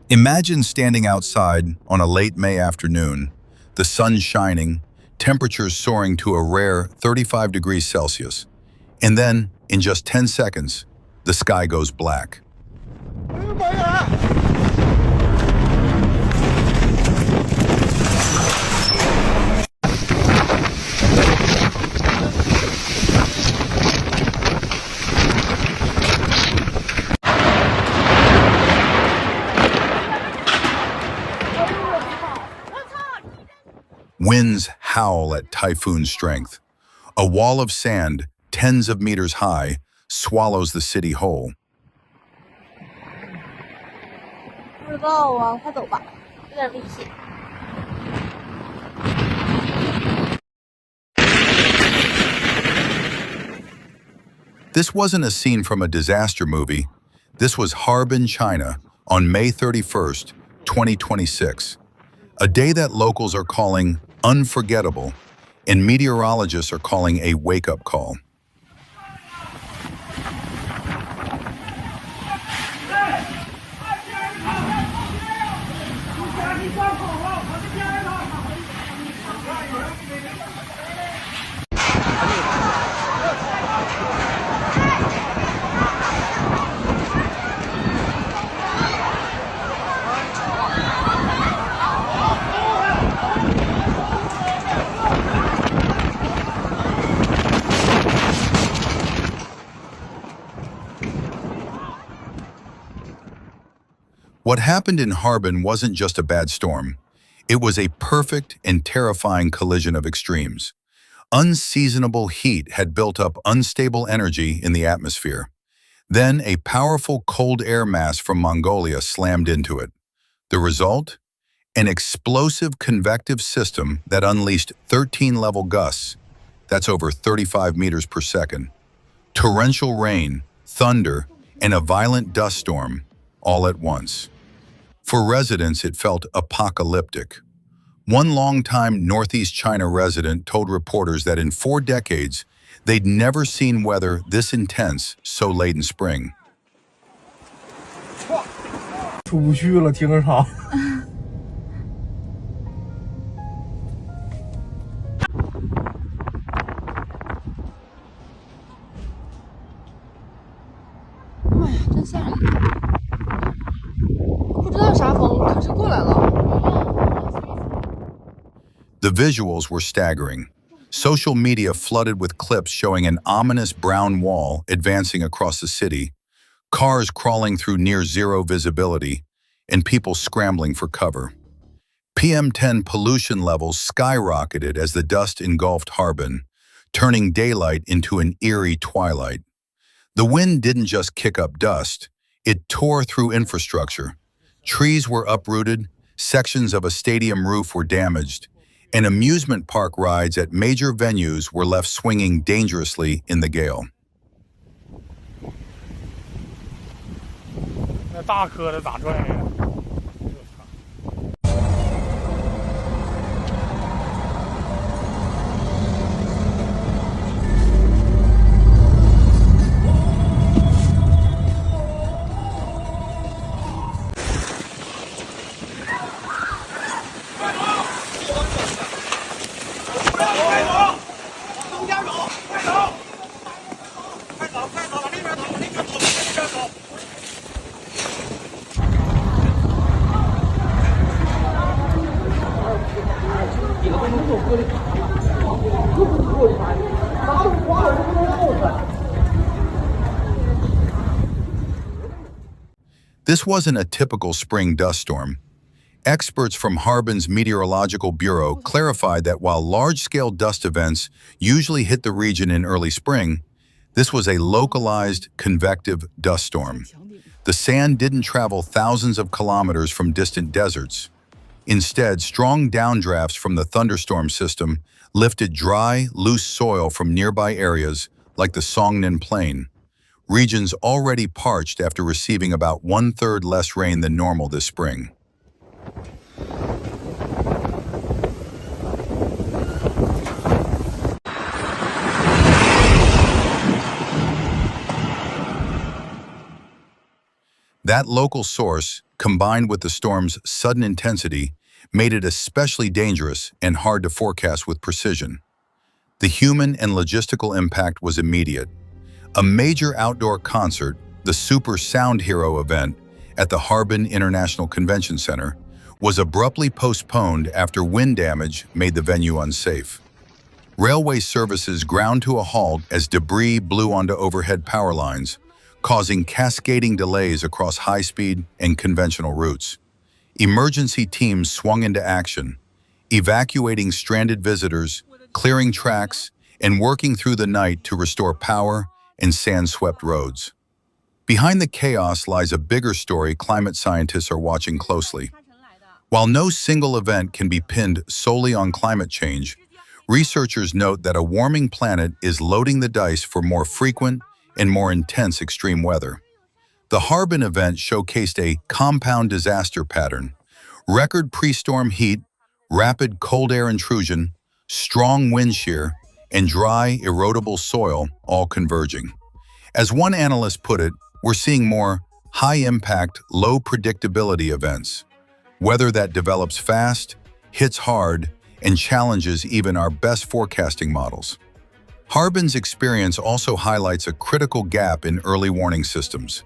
Imagine standing outside on a late May afternoon, the sun shining, temperatures soaring to a rare 35 degrees Celsius. And then, in just 10 seconds, the sky goes black. Winds howl at typhoon strength. A wall of sand, tens of meters high, swallows the city whole. This wasn't a scene from a disaster movie. This was Harbin, China, on May 31st, 2026. A day that locals are calling unforgettable, and meteorologists are calling a wake-up call. What happened in Harbin wasn't just a bad storm. It was a perfect and terrifying collision of extremes. Unseasonable heat had built up unstable energy in the atmosphere. Then a powerful cold air mass from Mongolia slammed into it. The result? An explosive convective system that unleashed 13-level gusts. That's over 35 meters per second. Torrential rain, thunder, and a violent dust storm, all at once. For residents, it felt apocalyptic. One longtime Northeast China resident told reporters that in 4 decades, they'd never seen weather this intense so late in spring. 出不去了，停车场。妈呀，真吓人！不知道啥风，可是过来了。The visuals were staggering. Social media flooded with clips showing an ominous brown wall advancing across the city, cars crawling through near-zero visibility, and people scrambling for cover. PM10 pollution levels skyrocketed as the dust engulfed Harbin, turning daylight into an eerie twilight. The wind didn't just kick up dust, it tore through infrastructure. Trees were uprooted, sections of a stadium roof were damaged, and amusement park rides at major venues were left swinging dangerously in the gale. 那大颗的咋拽呀？ This wasn't a typical spring dust storm. Experts from Harbin's Meteorological Bureau clarified that while large-scale dust events usually hit the region in early spring, this was a localized convective dust storm. The sand didn't travel thousands of kilometers from distant deserts. Instead, strong downdrafts from the thunderstorm system lifted dry, loose soil from nearby areas like the Songnan Plain, regions already parched after receiving about 1/3 less rain than normal this spring. That local source, combined with the storm's sudden intensity, made it especially dangerous and hard to forecast with precision. The human and logistical impact was immediate. A major outdoor concert, the Super Sound Hero event at the Harbin International Convention Center, was abruptly postponed after wind damage made the venue unsafe. Railway services ground to a halt as debris blew onto overhead power lines, causing cascading delays across high-speed and conventional routes. Emergency teams swung into action, evacuating stranded visitors, clearing tracks, and working through the night to restore power and sand-swept roads. Behind the chaos lies a bigger story climate scientists are watching closely. While no single event can be pinned solely on climate change, researchers note that a warming planet is loading the dice for more frequent and more intense extreme weather. The Harbin event showcased a compound disaster pattern: record pre-storm heat, rapid cold air intrusion, strong wind shear, and dry, erodible soil all converging. As one analyst put it, we're seeing more high-impact, low-predictability events. Weather that develops fast, hits hard, and challenges even our best forecasting models. Harbin's experience also highlights a critical gap in early warning systems.